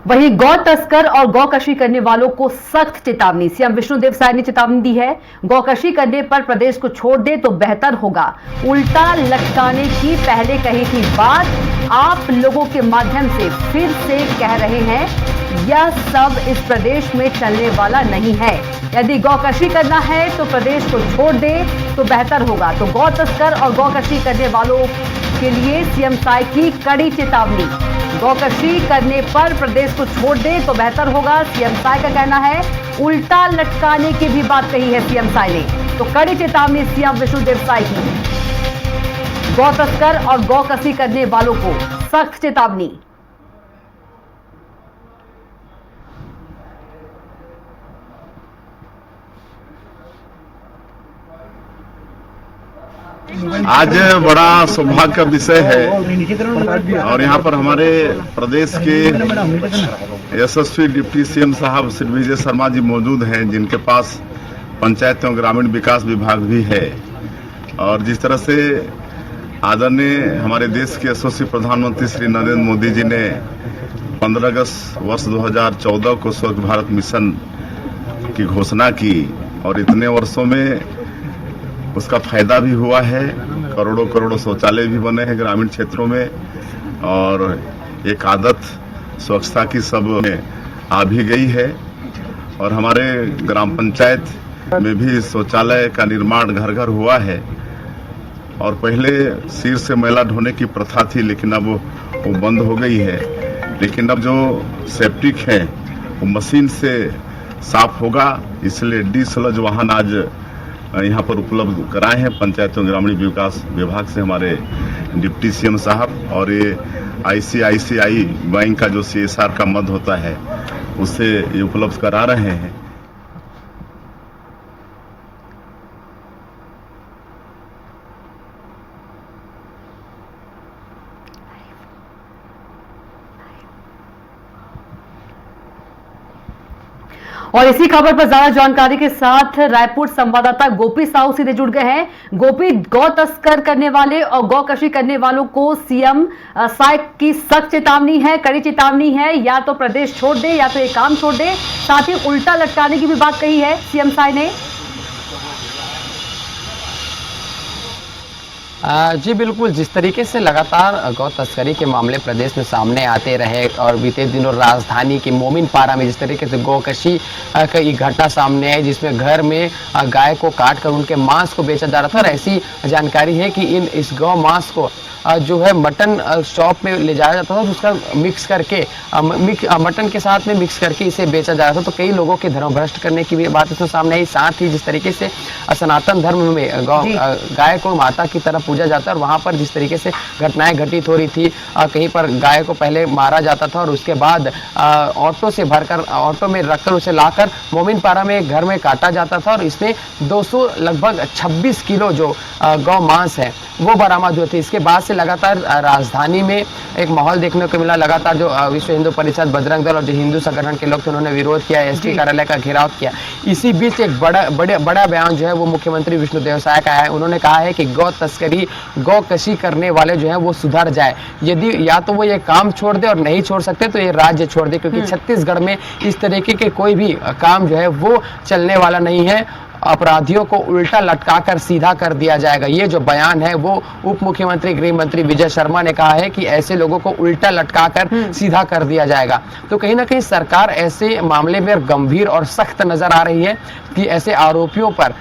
वहीं गौ तस्कर और गौकशी करने वालों को सख्त चेतावनी। सीएम विष्णुदेव साय ने चेतावनी दी है, गौकशी करने पर प्रदेश को छोड़ दे तो बेहतर होगा। उल्टा लटकाने की पहले कही थी बात, आप लोगों के माध्यम से फिर से कह रहे हैं, यह सब इस प्रदेश में चलने वाला नहीं है। यदि गौकशी करना है तो प्रदेश को छोड़ दे तो बेहतर होगा। तो गौ तस्कर और गौकशी करने वालों के लिए सीएम साय की कड़ी चेतावनी। गौकशी करने पर प्रदेश को छोड़ दे तो बेहतर होगा, सीएम साय का कहना है। उल्टा लटकाने की भी बात कही है सीएम साय ने। तो कड़ी चेतावनी सीएम विष्णुदेव साय की। गौ तस्कर और गौकशी करने वालों को सख्त चेतावनी। आज बड़ा सौभाग्य का विषय है और यहाँ पर हमारे प्रदेश के यशस्वी डिप्टी सीएम साहब श्री विजय शर्मा जी मौजूद हैं, जिनके पास पंचायत एवं ग्रामीण विकास विभाग भी है। और जिस तरह से आदरणीय हमारे देश के यशस्वी प्रधानमंत्री श्री नरेंद्र मोदी जी ने 15 अगस्त वर्ष 2014 को स्वच्छ भारत मिशन की घोषणा की और इतने वर्षों में उसका फायदा भी हुआ है। करोड़ों करोड़ों शौचालय भी बने हैं ग्रामीण क्षेत्रों में और एक आदत स्वच्छता की सब में आ भी गई है। और हमारे ग्राम पंचायत में भी शौचालय का निर्माण घर घर हुआ है। और पहले सिर से मैला ढोने की प्रथा थी, लेकिन अब वो बंद हो गई है। लेकिन अब जो सेप्टिक है वो मशीन से साफ होगा, इसलिए डीसलज वाहन आज यहाँ पर उपलब्ध कराए हैं पंचायत एवं ग्रामीण विकास विभाग से हमारे डिप्टी सीएम साहब। और ये ICICI बैंक का जो CSR का मद होता है उससे ये उपलब्ध करा रहे हैं। और इसी खबर पर ज्यादा जानकारी के साथ रायपुर संवाददाता गोपी साहू सीधे जुड़ गए हैं। गोपी, गौ तस्कर करने वाले और गौकशी करने वालों को सीएम साय की सख्त चेतावनी है, कड़ी चेतावनी है, या तो प्रदेश छोड़ दे या तो ये काम छोड़ दे। साथ ही उल्टा लटकाने की भी बात कही है सीएम साय ने। जी बिल्कुल, जिस तरीके से लगातार गौ तस्करी के मामले प्रदेश में सामने आते रहे और बीते दिनों राजधानी के मोमिनपारा में जिस तरीके से गौकशी की घटना सामने आई, जिसमें घर में गाय को काट कर उनके मांस को बेचा जा रहा था। और ऐसी जानकारी है कि इस गौ मांस को जो है मटन शॉप में ले जाया जाता था, उसका मिक्स करके मटन के साथ में मिक्स करके इसे बेचा जा रहा था। तो कई लोगों के धर्म भ्रष्ट करने की भी बात इसमें सामने आई। साथ ही जिस तरीके से सनातन धर्म में गाय को माता की तरह पूजा जाता है और वहाँ पर जिस तरीके से घटनाएं घटित हो रही थी, कहीं पर गाय को पहले मारा जाता था और उसके बाद ऑटो से भरकर ऑटो में रखकर उसे लाकर मोमिनपारा में घर में काटा जाता था। और इसमें 200 लगभग 26 किलो जो गौ मांस है वो बरामद हुए थे। इसके बाद से लगातार राजधानी में एक माहौल देखने को मिला। लगातार जो विश्व हिंदू परिषद, बजरंग दल और जो हिंदू संगठन के लोग थे उन्होंने विरोध किया, एसपी कार्यालय का घेराव किया। इसी बीच एक बड़ा बयान जो है वो मुख्यमंत्री विष्णुदेव साय का है। उन्होंने कहा है कि गौ तस्करी, गौकशी करने वाले जो है वो सुधर जाए। यदि या तो वो ये काम छोड़ दे और नहीं छोड़ सकते तो ये राज्य छोड़ दे, क्योंकि छत्तीसगढ़ में इस तरीके के कोई भी काम जो है वो चलने वाला नहीं है। अपराधियों को उल्टा लटकाकर सीधा कर दिया जाएगा। ये जो बयान है वो उप मुख्यमंत्री गृह मंत्री विजय शर्मा ने कहा है कि ऐसे लोगों को उल्टा लटकाकर सीधा कर दिया जाएगा। तो कहीं ना कहीं सरकार ऐसे मामले में गंभीर और सख्त नजर आ रही है कि ऐसे आरोपियों पर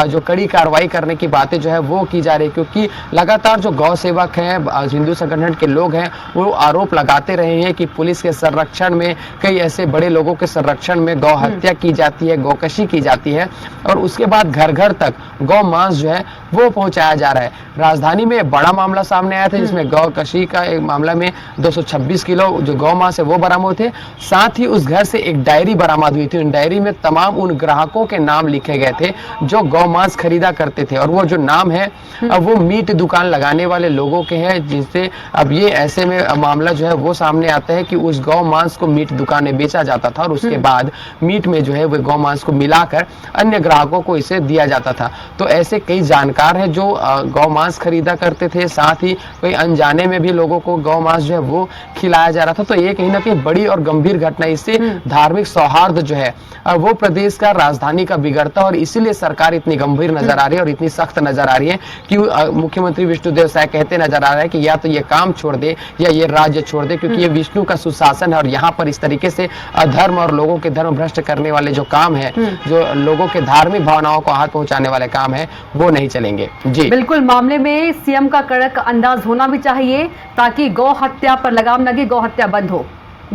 जो कड़ी कार्रवाई करने की बातें जो है वो की जा रही है। क्योंकि लगातार जो गौ सेवक हैं, हिंदू संगठन के लोग हैं, वो आरोप लगाते रहे हैं कि पुलिस के संरक्षण में, कई ऐसे बड़े लोगों के संरक्षण में गौ हत्या की जाती है, गौकशी की जाती है और उसके बाद घर घर तक गौ मांस जो है वो पहुंचाया जा रहा है। राजधानी में बड़ा मामला सामने आया था जिसमें गौकशी का एक मामला में 226 किलो जो गौ मांस है वो बरामद थे। साथ ही उस घर से एक डायरी बरामद हुई थी। उन डायरी में तमाम उन ग्राहकों के नाम लिखे गए थे जो गौ मांस खरीदा करते थे। और वो जो नाम है अब वो मीट दुकान लगाने वाले लोगों के हैं, जिससे अब ये ऐसे में मामला जो है वो सामने आता है कि उस गौ मांस को मीट दुकान में बेचा जाता था और उसके बाद मीट में जो है वो गौ मांस को मिलाकर अन्य ग्राहकों को इसे दिया जाता था। तो ऐसे कई जानकारी सरकार है जो गौ मांस खरीदा करते थे, साथ ही कोई अनजाने में भी लोगों को गौ मांस जो है वो खिलाया जा रहा था। तो ये कहीं ना कहीं बड़ी और गंभीर घटना, इससे धार्मिक सौहार्द जो है वो प्रदेश का, राजधानी का बिगड़ता, और इसीलिए सरकार इतनी गंभीर नजर आ रही है और इतनी सख्त नजर आ रही है कि मुख्यमंत्री विष्णुदेव साय कहते नजर आ रहा है कि या तो ये काम छोड़ दे या ये राज्य छोड़ दे, क्योंकि ये विष्णु का सुशासन है और यहाँ पर इस तरीके से अधर्म और लोगों के धर्म भ्रष्ट करने वाले जो काम है, जो लोगों के धार्मिक भावनाओं को हाथ पहुंचाने वाले काम है, वो नहीं चलेंगे। जी बिल्कुल, मामले में सीएम का कड़क अंदाज होना भी चाहिए ताकि गौ हत्या पर लगाम लगे, गौ हत्या बंद हो।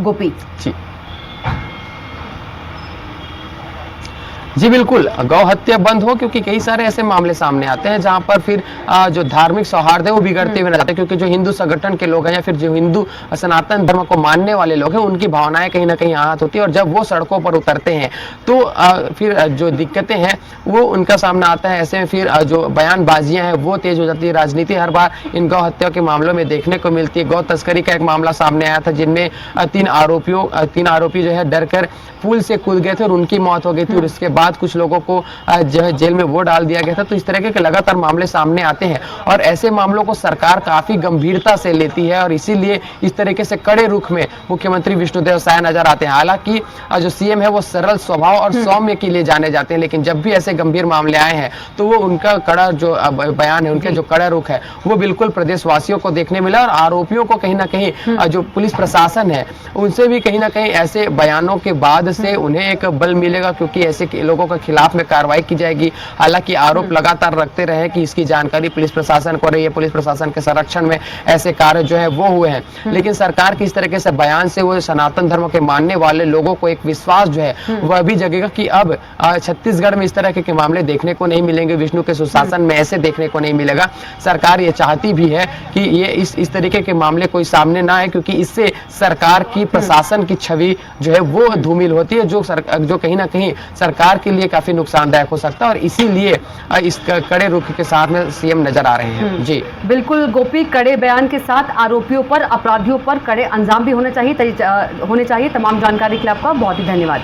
गोपी जी बिल्कुल, गौ हत्या बंद हो, क्योंकि कई सारे ऐसे मामले सामने आते हैं जहां पर फिर जो धार्मिक सौहार्द है वो बिगड़ते हुए नजर आते हैं, क्योंकि जो हिंदू संगठन के लोग हैं या फिर जो हिंदू सनातन धर्म को मानने वाले लोग हैं, उनकी भावनाएं कहीं ना कहीं आहत होती है, और जब वो सड़कों पर उतरते हैं तो फिर जो दिक्कतें हैं वो उनका सामना आता है। ऐसे में फिर जो बयानबाजियां हैं वो तेज हो जाती है। राजनीति हर बार इन गौ हत्या के मामलों में देखने को मिलती है। गौ तस्करी का एक मामला सामने आया था, जिनमें तीन आरोपी जो है डरकर पुल से कूद गए थे और उनकी मौत हो गई थी, और इसके बाद कुछ लोगों को जो है जेल में वो डाल दिया गया था। तो इस तरह के लगातार मामले सामने आते हैं और ऐसे मामलों को सरकार काफी गंभीरता से लेती है, और इसीलिए इस तरीके से कड़े रुख में मुख्यमंत्री विष्णुदेव साय नजर आते हैं। हालांकि जो सीएम है वो सरल स्वभाव और सौम्य के लिए जाने जाते हैं, लेकिन जब भी ऐसे गंभीर मामले आए हैं तो वो उनका कड़ा जो बयान है, उनके जो कड़ा रुख है, वो बिल्कुल प्रदेशवासियों को देखने मिला, और आरोपियों को कहीं ना कहीं जो पुलिस प्रशासन है उनसे भी कहीं ना कहीं ऐसे बयानों के बाद से उन्हें एक बल मिलेगा, क्योंकि ऐसे लोगों के खिलाफ में कार्रवाई की जाएगी। हालांकि आरोप लगातार रखते रहे कि इसकी जानकारी पुलिस प्रशासन को रही है, पुलिस प्रशासन के संरक्षण में ऐसे कार्य जो है वो हुए हैं, लेकिन सरकार की इस तरीके से बयान से वो सनातन धर्म के मानने वाले लोगों को एक विश्वास जो है वह भी जगेगा कि अब छत्तीसगढ़ में इस तरह के मामले देखने को नहीं मिलेंगे, विष्णु के सुशासन में ऐसे देखने को नहीं मिलेगा। सरकार ये चाहती भी है कि ये इस तरीके के मामले कोई सामने ना आए, क्योंकि इससे सरकार की, प्रशासन की छवि जो है वो धूमिल होती है, जो कहीं ना कहीं सरकार के लिए काफी नुकसानदायक हो सकता है, और इसीलिए इस कड़े रुख के साथ में सीएम नजर आ रहे हैं। जी बिल्कुल गोपी, कड़े बयान के साथ आरोपियों पर, अपराधियों पर कड़े अंजाम भी होने चाहिए। तमाम जानकारी के लिए आपका बहुत ही धन्यवाद।